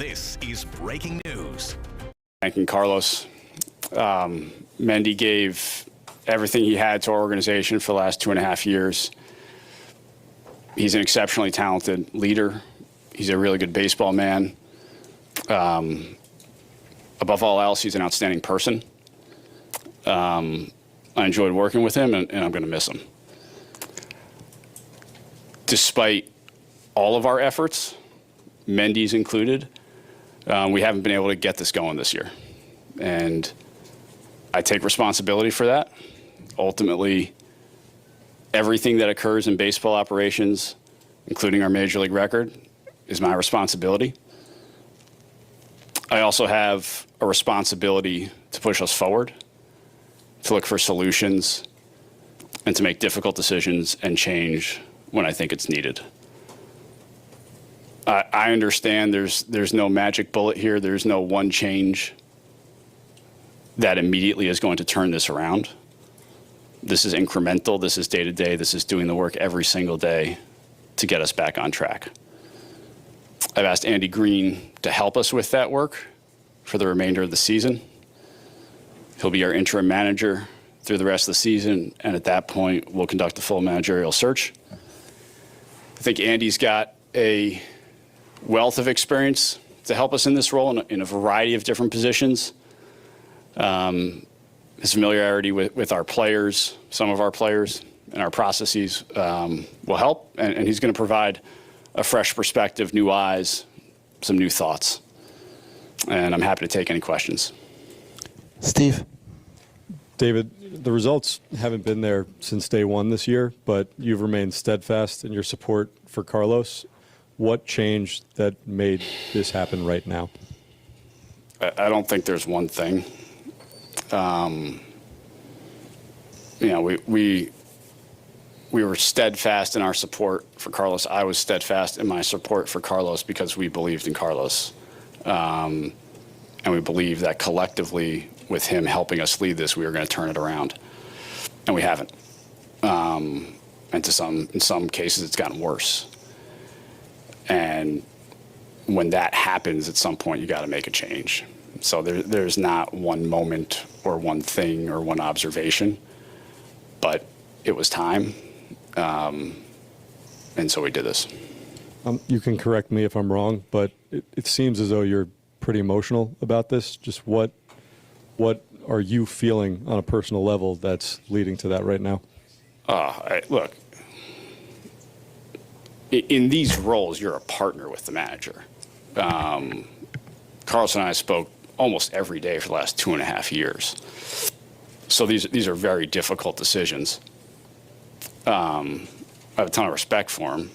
This is breaking news. Thanking Carlos. Mendy gave everything he had to our organization for the last 2.5 years. He's an exceptionally talented leader. He's a really good baseball man. Above all else, he's an outstanding person. I enjoyed working with him, and I'm going to miss him. Despite all of our efforts, Mendy's included, we haven't been able to get this going this year. And I take responsibility for that. Ultimately, everything that occurs in baseball operations, including our major league record, is my responsibility. I also have a responsibility to push us forward, to look for solutions, and to make difficult decisions and change when I think it's needed. I understand there's no magic bullet here. There's no one change that immediately is going to turn this around. This is incremental. This is day to day. This is doing the work every single day to get us back on track. I've asked Andy Green to help us with that work for the remainder of the season. He'll be our interim manager through the rest of the season, and at that point, we'll conduct a full managerial search. I think Andy's got a wealth of experience to help us in this role in a variety of different positions. His familiarity with our players, some of our players, and our processes will help, and he's going to provide a fresh perspective, new eyes, some new thoughts. And I'm happy to take any questions. Steve. David, the results haven't been there since day one this year, but you've remained steadfast in your support for Carlos. What changed that made this happen right now? I don't think there's one thing. We were steadfast in our support for Carlos. I was steadfast in my support for Carlos because we believed in Carlos. And we believed that collectively, with him helping us lead this, we were going to turn it around. And we haven't. And in some cases, it's gotten worse. And when that happens, at some point, you got to make a change. So there's not one moment or one thing or one observation, but it was time. And so we did this. You can correct me if I'm wrong, but it seems as though you're pretty emotional about this. Just what are you feeling on a personal level that's leading to that right now? Look, in these roles, you're a partner with the manager. Carlos and I spoke almost every day for the last 2.5 years. So these are very difficult decisions. I have a ton of respect for him.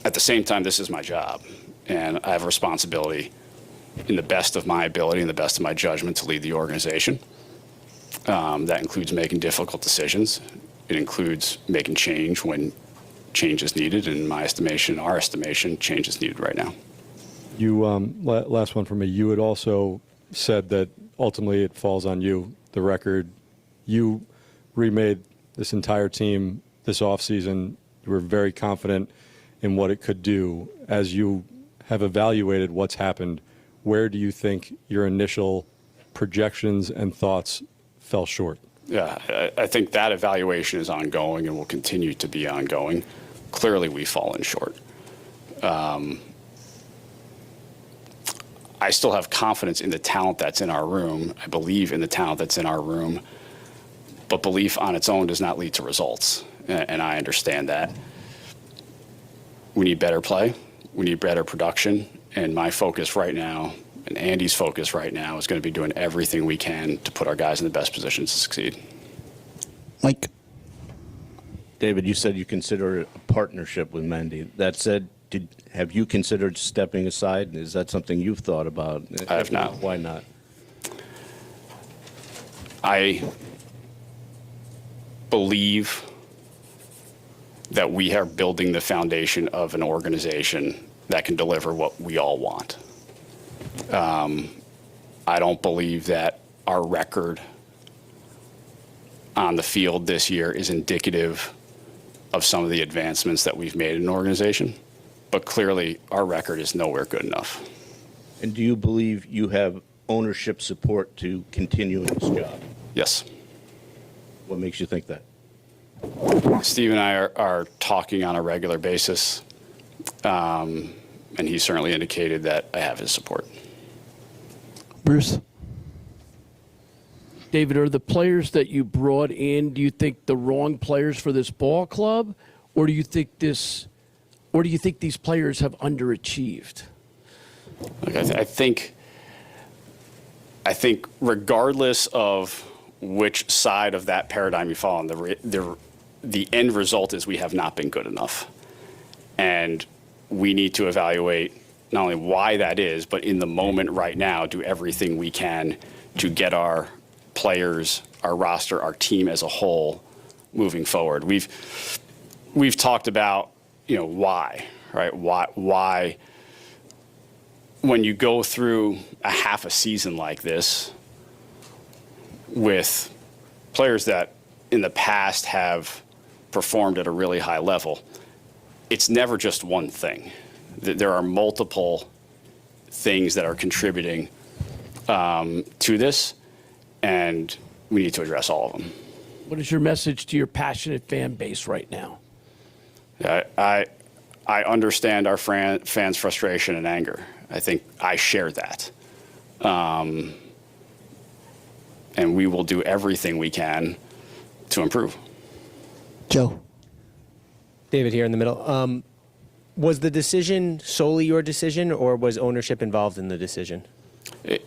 At the same time, this is my job, and I have a responsibility in the best of my ability and the best of my judgment to lead the organization. That includes making difficult decisions. It includes making change when change is needed. In my estimation, our estimation, change is needed right now. You, last one from me. You had also said that ultimately it falls on you, the record. You remade this entire team this offseason. You were very confident in what it could do. As you have evaluated what's happened, where do you think your initial projections and thoughts fell short? Yeah, I think that evaluation is ongoing and will continue to be ongoing. Clearly, we've fallen short. I still have confidence in the talent that's in our room. I believe in the talent that's in our room. But belief on its own does not lead to results, and I understand that. We need better play. We need better production. And my focus right now, and Andy's focus right now, is going to be doing everything we can to put our guys in the best positions to succeed. Mike. David, you said you consider a partnership with Mendy. That said, have you considered stepping aside? Is that something you've thought about? I have not. Why not? I believe that we are building the foundation of an organization that can deliver what we all want. I don't believe that our record on the field this year is indicative of some of the advancements that we've made in an organization. but clearly our record is nowhere good enough. And do you believe you have ownership support to continue in this job? Yes. What makes you think that? Steve and I are talking on a regular basis, and he certainly indicated that I have his support. Bruce. David, are the players that you brought in, do you think the wrong players for this ball club, or do you think these players have underachieved? Look, I think regardless of which side of that paradigm you fall on, the end result is we have not been good enough. And we need to evaluate not only why that is, but in the moment right now, do everything we can to get our players, our roster, our team as a whole moving forward. We've talked about, why, right? Why when you go through a half a season like this with players that in the past have performed at a really high level, it's never just one thing. There are multiple things that are contributing to this, and we need to address all of them. What is your message to your passionate fan base right now? I understand our fans' frustration and anger. I think I share that. And we will do everything we can to improve. Joe. David here in the middle. Was the decision solely your decision, or was ownership involved in the decision?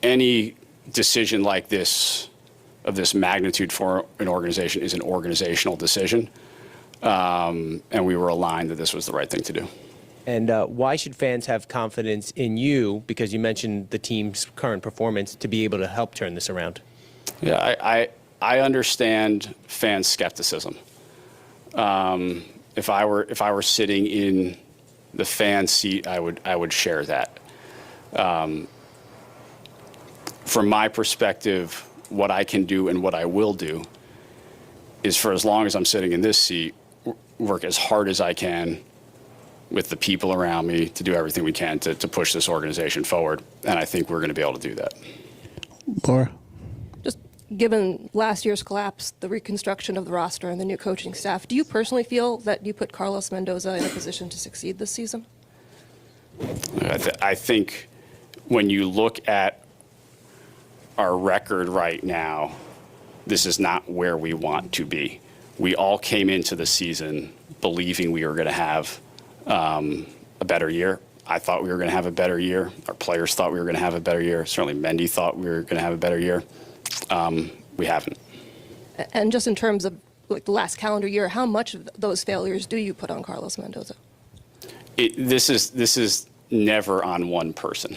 Any decision like this, of this magnitude for an organization, is an organizational decision. And we were aligned that this was the right thing to do. And why should fans have confidence in you, because you mentioned the team's current performance, to be able to help turn this around? Yeah, I understand fan skepticism. If I were sitting in the fan seat, I would share that. From my perspective, what I can do and what I will do is, for as long as I'm sitting in this seat, work as hard as I can with the people around me to do everything we can to push this organization forward. And I think we're going to be able to do that. Laura. Just given last year's collapse, the reconstruction of the roster and the new coaching staff, do you personally feel that you put Carlos Mendoza in a position to succeed this season? I think when you look at our record right now, this is not where we want to be. We all came into the season believing we were going to have a better year. I thought we were going to have a better year. Our players thought we were going to have a better year. Certainly Mendy thought we were going to have a better year. We haven't. And just in terms of like the last calendar year, how much of those failures do you put on Carlos Mendoza? This is never on one person.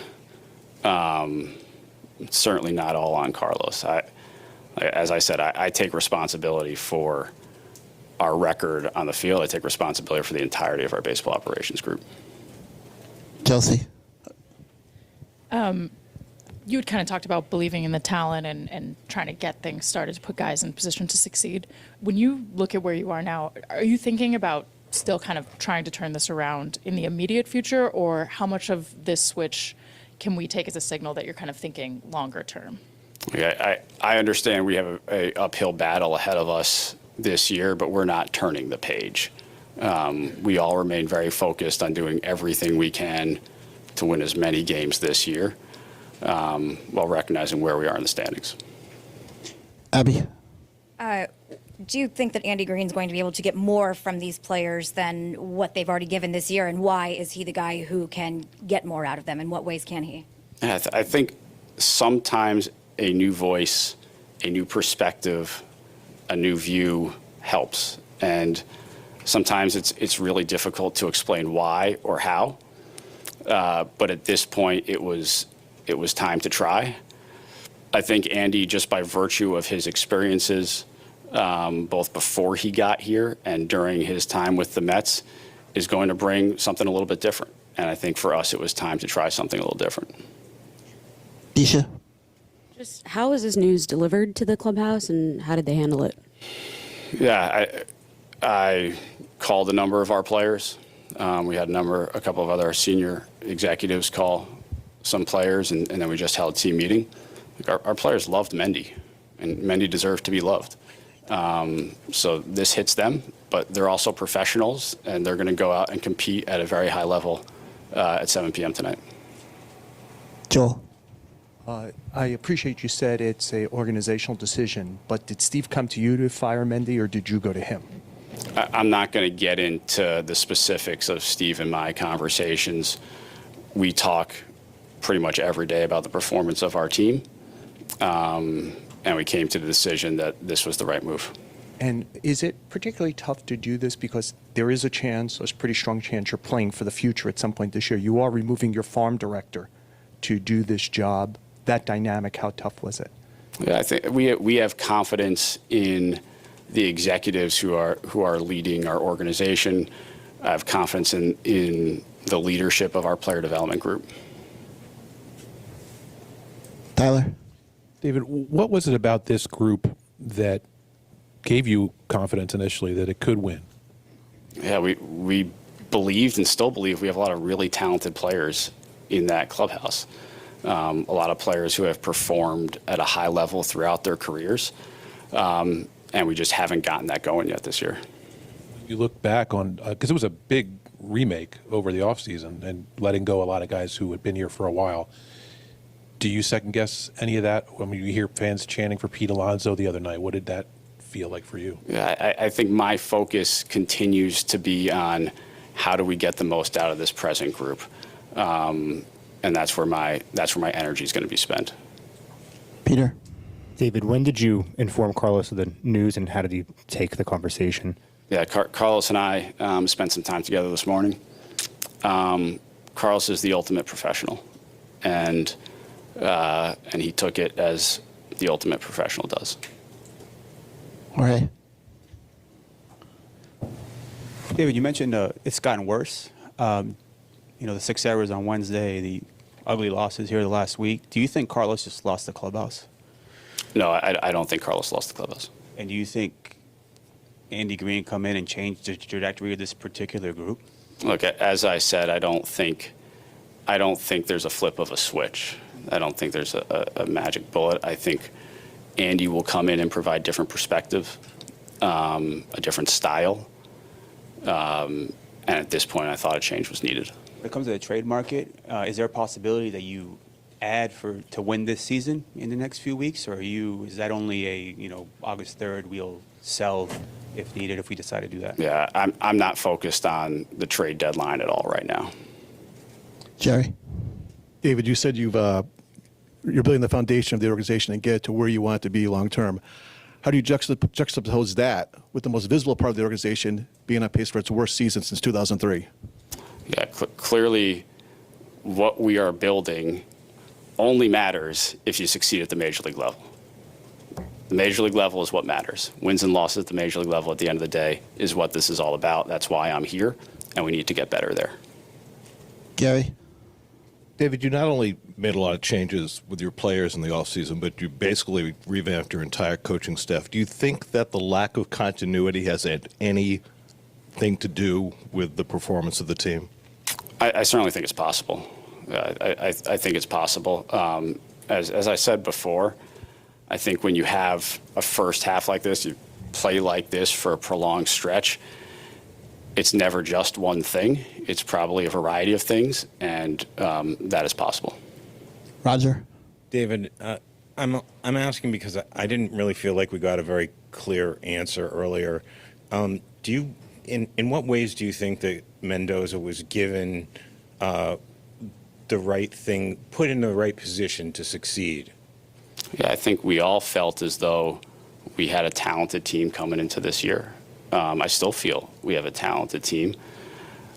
Certainly not all on Carlos. As I said, I take responsibility for our record on the field. I take responsibility for the entirety of our baseball operations group. Chelsea. You had kind of talked about believing in the talent and trying to get things started to put guys in position to succeed. When you look at where you are now, are you thinking about still kind of trying to turn this around in the immediate future, or how much of this switch can we take as a signal that you're kind of thinking longer term? I understand we have a uphill battle ahead of us this year, but we're not turning the page. We all remain very focused on doing everything we can to win as many games this year, while recognizing where we are in the standings. Abby. Do you think that Andy Green's going to be able to get more from these players than what they've already given this year? And why is he the guy who can get more out of them? In what ways can he? I think sometimes a new voice, a new perspective, a new view helps. And sometimes it's really difficult to explain why or how. But at this point, it was time to try. I think Andy, just by virtue of his experiences, both before he got here and during his time with the Mets, is going to bring something a little bit different. And I think for us, it was time to try something a little different. Disha. Just how was this news delivered to the clubhouse, and how did they handle it? Yeah, I called a number of our players. We had a couple of other senior executives call some players, and then we just held a team meeting. Our players loved Mendy, and Mendy deserved to be loved. So this hits them, but they're also professionals, and they're going to go out and compete at a very high level at 7 p.m. tonight. Joel. I appreciate you said it's a organizational decision, but did Steve come to you to fire Mendy, or did you go to him? I'm not going to get into the specifics of Steve and my conversations. We talk pretty much every day about the performance of our team, and we came to the decision that this was the right move. And is it particularly tough to do this because there is a chance, a pretty strong chance, you're playing for the future at some point this year? You are removing your farm director to do this job. That dynamic, how tough was it? Yeah, I think we have confidence in the executives who are leading our organization. I have confidence in the leadership of our player development group. Tyler. David, what was it about this group that gave you confidence initially that it could win? Yeah, we believed and still believe we have a lot of really talented players in that clubhouse. A lot of players who have performed at a high level throughout their careers, and we just haven't gotten that going yet this year. You look back on, because it was a big remake over the offseason and letting go a lot of guys who had been here for a while. Do you second guess any of that? I mean, you hear fans chanting for Pete Alonso the other night. What did that feel like for you? Yeah, I think my focus continues to be on how do we get the most out of this present group. And that's where my energy is going to be spent. Peter. David, when did you inform Carlos of the news, and how did he take the conversation? Yeah, Carlos and I spent some time together this morning. Carlos is the ultimate professional, and he took it as the ultimate professional does. Jorge. David, you mentioned it's gotten worse. The 6 errors on Wednesday, the ugly losses here the last week. Do you think Carlos just lost the clubhouse? No, I don't think Carlos lost the clubhouse. And do you think Andy Green come in and change the trajectory of this particular group? Look, as I said, I don't think there's a flip of a switch. I don't think there's a magic bullet. I think Andy will come in and provide different perspective, a different style. And at this point, I thought a change was needed. When it comes to the trade market, is there a possibility that you add to win this season in the next few weeks, or is that only a August 3rd we'll sell if needed if we decide to do that? Yeah, I'm not focused on the trade deadline at all right now. Jerry. David, you said you're building the foundation of the organization and get it to where you want it to be long term. How do you juxtapose that with the most visible part of the organization being on pace for its worst season since 2003? Yeah, clearly what we are building only matters if you succeed at the major league level. The major league level is what matters. Wins and losses at the major league level at the end of the day is what this is all about. That's why I'm here, and we need to get better there. Gary. David, you not only made a lot of changes with your players in the offseason, but you basically revamped your entire coaching staff. Do you think that the lack of continuity has had anything to do with the performance of the team? I certainly think it's possible. I think it's possible. As I said before, I think when you have a first half like this, you play like this for a prolonged stretch, it's never just one thing. It's probably a variety of things, and that is possible. Roger. David, I'm asking because I didn't really feel like we got a very clear answer earlier. In what ways do you think that Mendoza was given the right thing, put in the right position to succeed? Yeah, I think we all felt as though we had a talented team coming into this year. I still feel we have a talented team,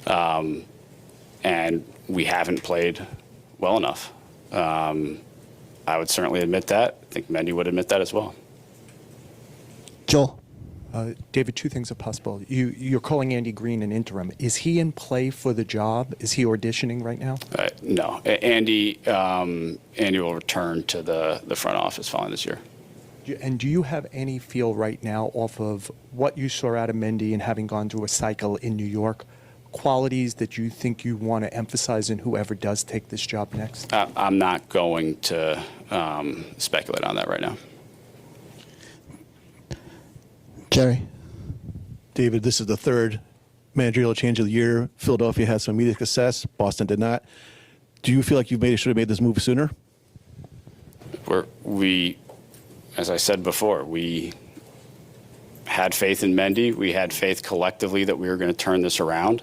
and we haven't played well enough. I would certainly admit that. I think Mendy would admit that as well. Joel. David, two things are possible. You're calling Andy Green an interim. Is he in play for the job? Is he auditioning right now? No. Andy will return to the front office following this year. And do you have any feel right now off of what you saw out of Mendy and having gone through a cycle in New York, qualities that you think you want to emphasize in whoever does take this job next? I'm not going to speculate on that right now. Jerry. David, this is the third managerial change of the year. Philadelphia had some immediate success. Boston did not. Do you feel like you should have made this move sooner? As I said before, we had faith in Mendy. We had faith collectively that we were going to turn this around.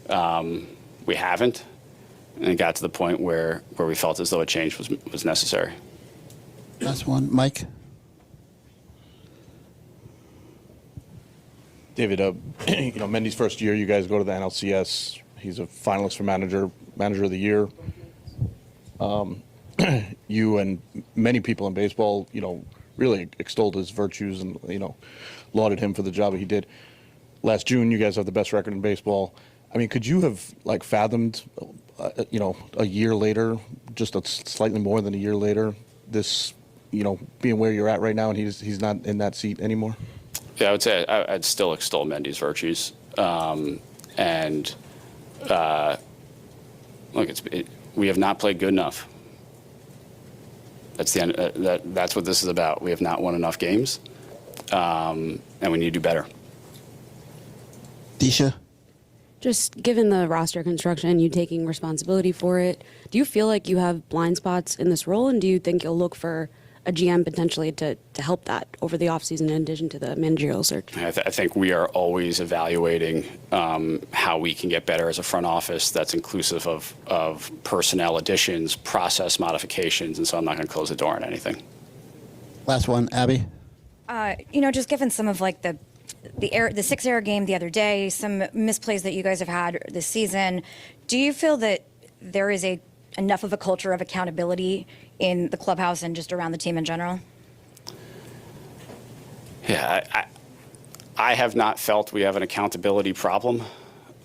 We haven't, and it got to the point where we felt as though a change was necessary. Last one, Mike. David, Mendy's first year, you guys go to the NLCS. He's a finalist for manager of the year. You and many people in baseball, really extolled his virtues and, lauded him for the job he did. Last June, you guys have the best record in baseball. I mean, could you have fathomed, a year later, just slightly more than a year later, this, being where you're at right now, and he's not in that seat anymore? Yeah, I would say I'd still extol Mendy's virtues, we have not played good enough. That's the end. That's what this is about. We have not won enough games, and we need to do better. Disha? Just given the roster construction, you taking responsibility for it, do you feel like you have blind spots in this role, and do you think you'll look for a GM potentially to help that over the offseason in addition to the managerial search? I think we are always evaluating how we can get better as a front office that's inclusive of personnel additions, process modifications, and so I'm not going to close the door on anything. Last one, Abby. Just given some of the 6-error game the other day, some misplays that you guys have had this season, do you feel that there is enough of a culture of accountability in the clubhouse and just around the team in general? Yeah, I have not felt we have an accountability problem.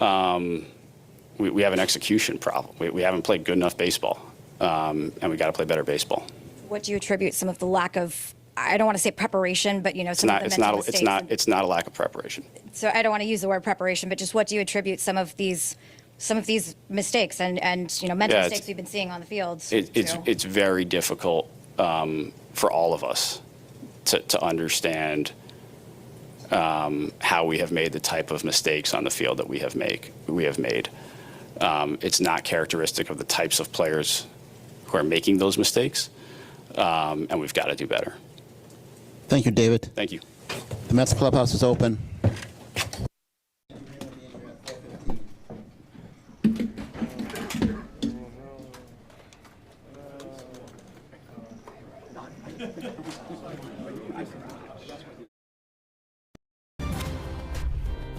We have an execution problem. We haven't played good enough baseball, and we got to play better baseball. What do you attribute some of the lack of, I don't want to say preparation, but some of the mental mistakes? It's not a lack of preparation. So I don't want to use the word preparation, but just what do you attribute some of these mistakes and mental mistakes we've been seeing on the field? It's very difficult for all of us to understand how we have made the type of mistakes on the field that we have made. It's not characteristic of the types of players who are making those mistakes, and we've got to do better. Thank you, David. Thank you. The Mets clubhouse is open.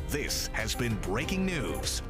This has been breaking news.